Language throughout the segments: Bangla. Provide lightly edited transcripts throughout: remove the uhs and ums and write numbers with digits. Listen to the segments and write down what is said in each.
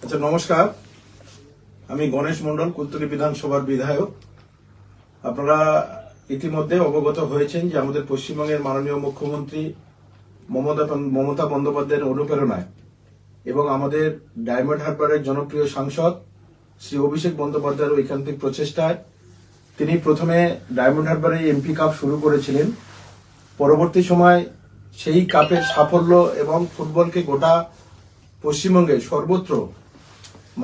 আচ্ছা, নমস্কার। আমি গণেশ মন্ডল, কুলতলি বিধানসভার বিধায়ক। আপনারা ইতিমধ্যে অবগত হয়েছেন যে আমাদের পশ্চিমবঙ্গের মাননীয় মুখ্যমন্ত্রী মমতা বন্দ্যোপাধ্যায়ের অনুপ্রেরণায় এবং আমাদের ডায়মন্ড হারবারের জনপ্রিয় সাংসদ শ্রী অভিষেক বন্দ্যোপাধ্যায়ের ঐকান্তিক প্রচেষ্টায় তিনি প্রথমে ডায়মন্ড হারবারে এমপি কাপ শুরু করেছিলেন। পরবর্তী সময় সেই কাপের সাফল্য এবং ফুটবলকে গোটা পশ্চিমবঙ্গে সর্বত্র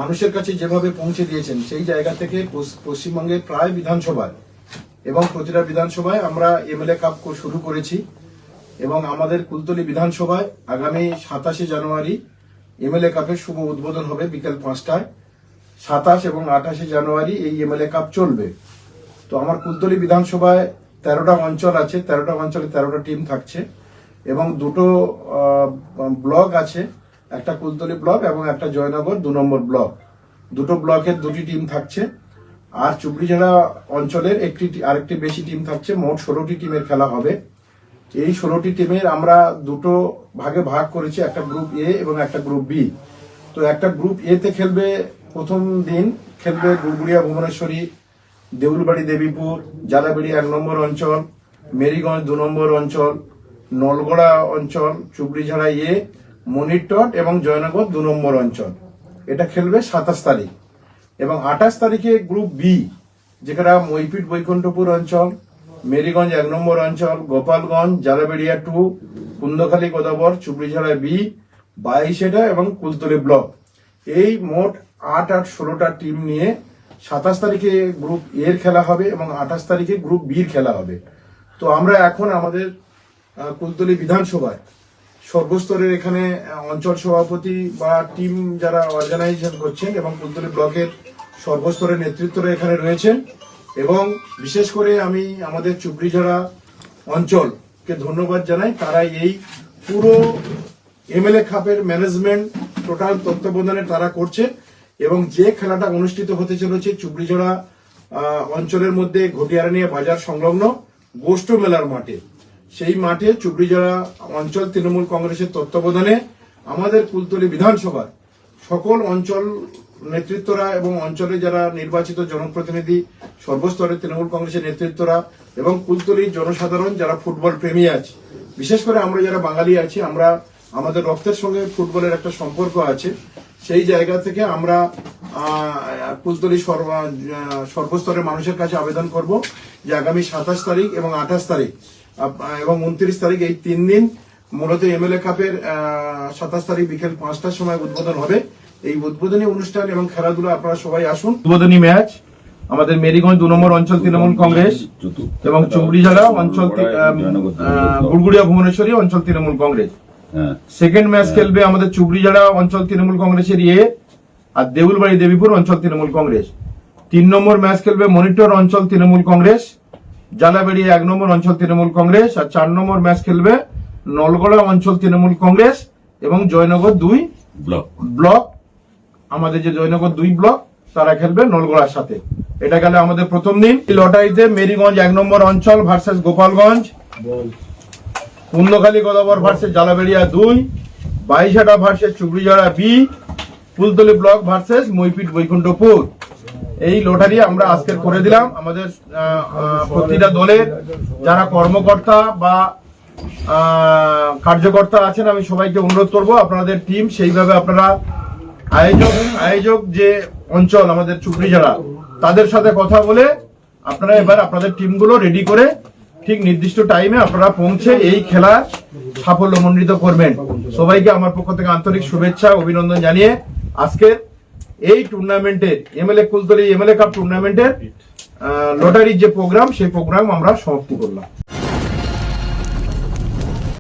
মানুষের কাছে যেভাবে পৌঁছে দিয়েছেন, সেই জায়গা থেকে পশ্চিমবঙ্গের প্রায় বিধানসভায় এবং প্রতিটা বিধানসভায় আমরা এমএলএ কাপ শুরু করেছি এবং আমাদের কুলতলি বিধানসভায় আগামী 27 জানুয়ারি এমএলএ কাপের শুভ উদ্বোধন হবে বিকেল 5টায়। 27 এবং 28 জানুয়ারি এই এমএলএ কাপ চলবে। তো আমার কুলতলি বিধানসভায় 13টা অঞ্চল আছে, 13টা অঞ্চলে 13টা টিম থাকছে এবং দুটো ব্লক আছে, একটা কুলতলি ব্লক এবং একটা জয়নগর 2 নম্বর ব্লক। দুটো ব্লকের দুটি টিম থাকছে আর চুবড়িঝাড়া অঞ্চলের আরেকটি বেশি টিম থাকছে। মোট 16টি টিমের খেলা হবে। এই 16টি টিমের আমরা দুটো ভাগে ভাগ করেছি, একটা গ্রুপ এ এবং একটা গ্রুপ বি। তো একটা গ্রুপ এ তে খেলবে, প্রথম দিন খেলবে গুড়গুড়িয়া ভুবনেশ্বরী, দেউলবাড়ি দেবীপুর, জালাবেড়ি 1 নম্বর অঞ্চল, মেরিগঞ্জ 2 নম্বর অঞ্চল, নলগড়া অঞ্চল, চুবড়িঝাড়া এ, মনিরটট এবং জয়নগর 2 নম্বর অঞ্চল। এটা খেলবে 27 তারিখ। এবং 28 তারিখে গ্রুপ বি, যেখানে মইপিট বৈকুণ্ঠপুর অঞ্চল, মেরিগঞ্জ 1 নম্বর অঞ্চল, গোপালগঞ্জ, জালাবেড়িয়া 2, কুন্দখালী গোদাবর, চুবড়িঝাড়া বি, 22 এবং কুলতলি ব্লক। এই মোট 8-16টা টিম নিয়ে 27 তারিখে গ্রুপ এর খেলা হবে এবং 28 তারিখে গ্রুপ বির খেলা হবে। তো আমরা এখন আমাদের কুলতলি বিধানসভায় সর্বস্তরের এখানে অঞ্চল সভাপতি বা টিম যারা অর্গানাইজেশন করছেন এবং কুলতলি ব্লকের সর্বস্তরের নেতৃত্বরা এখানে রয়েছেন। এবং বিশেষ করে আমি আমাদের চুবড়িঝাড়া অঞ্চলকে ধন্যবাদ জানাই। তারা এই পুরো এমএলএ কাপের ম্যানেজমেন্ট টোটাল তত্ত্বাবধানে তারা করছে এবং যে খেলাটা অনুষ্ঠিত হতে চলেছে চুবড়িঝাড়া অঞ্চলের মধ্যে ঘটিয়ারানিয়া বাজার সংলগ্ন গোষ্ঠ মেলার মাঠে, সেই মাঠে চুবড়িঝাড়া অঞ্চল তৃণমূল কংগ্রেসের তত্ত্বাবধানে আমাদের কুলতলি বিধানসভার সকল অঞ্চল নেতৃত্বরা এবং অঞ্চলে যারা নির্বাচিত জনপ্রতিনিধি, সর্বস্তরের তৃণমূল কংগ্রেসের নেতৃত্বরা এবং কুলতলির জনসাধারণ যারা ফুটবল প্রেমী আছে, বিশেষ করে আমরা যারা বাঙালি আছি, আমরা আমাদের রক্তের সঙ্গে ফুটবলের একটা সম্পর্ক আছে। সেই জায়গা থেকে আমরা কুলতলি সর্বস্তরের মানুষের কাছে আবেদন করব যে আগামী 27 তারিখ এবং 28 তারিখ এবং 29 তারিখ এই 3 দিন মূলত এমএলএ কাপের 27 তারিখ বিকেল 5টার সময় উদ্বোধন হবে। এই উদ্বোধনী অনুষ্ঠান এবং খেলাধুলা আপনারা সবাই আসুন। উদ্বোধনী ম্যাচ আমাদের মেরিগঞ্জ 2 নম্বর অঞ্চল তৃণমূল কংগ্রেস এবং চুবড়িঝাড়া অঞ্চল গুড়গুড়িয়া ভুবনেশ্বরী অঞ্চল তৃণমূল কংগ্রেস। সেকেন্ড ম্যাচ খেলবে আমাদের চুবড়িঝাড়া অঞ্চল তৃণমূল কংগ্রেসের আর দেউলবাড়ি দেবীপুর অঞ্চল তৃণমূল কংগ্রেস। 3 নম্বর ম্যাচ খেলবে মনিটর অঞ্চল তৃণমূল কংগ্রেস, জালাবেড়ি 1 নম্বর অঞ্চল তৃণমূল কংগ্রেস। আর 4 নম্বর ম্যাচ খেলবে নলগড়া অঞ্চল তৃণমূল কংগ্রেস এবং জয়নগর 2 ব্লক। আমাদের যে জয়নগর 2 ব্লক তারা খেলবে নলগড়ার সাথে। এটা গেলে আমাদের প্রথম দিন। লটারিতে মেরিগঞ্জ 1 নম্বর অঞ্চল versus Gopalganj, Kundakhali Godabar versus Jalaberia 2, 22 versus Chubrijhara B, Kultali block versus Moipit Baikunthapur. এই লটারি আমরা আজকে করে দিলাম। আমাদের প্রতিটা দলের যারা কর্মকর্তা বা কার্যকর্তা আছেন, আমি সবাইকে অনুরোধ করব আপনাদের টিম সেইভাবে আপনারা আয়োজক যে অঞ্চল আমাদের চুবড়িঝাড়া, তাদের সাথে কথা বলে আপনারা এবার আপনাদের টিমগুলো রেডি করে ঠিক নির্দিষ্ট টাইমে আপনারা পৌঁছে এই খেলা সাফল্যমণ্ডিত করবেন। সবাইকে আমার পক্ষ থেকে আন্তরিক শুভেচ্ছা অভিনন্দন জানিয়ে আজকের এই টুর্নামেন্টের কুলতলি এমএলএ কাপ টুর্নামেন্টের লটারির যে প্রোগ্রাম, সেই প্রোগ্রাম আমরা সমাপ্তি করলাম।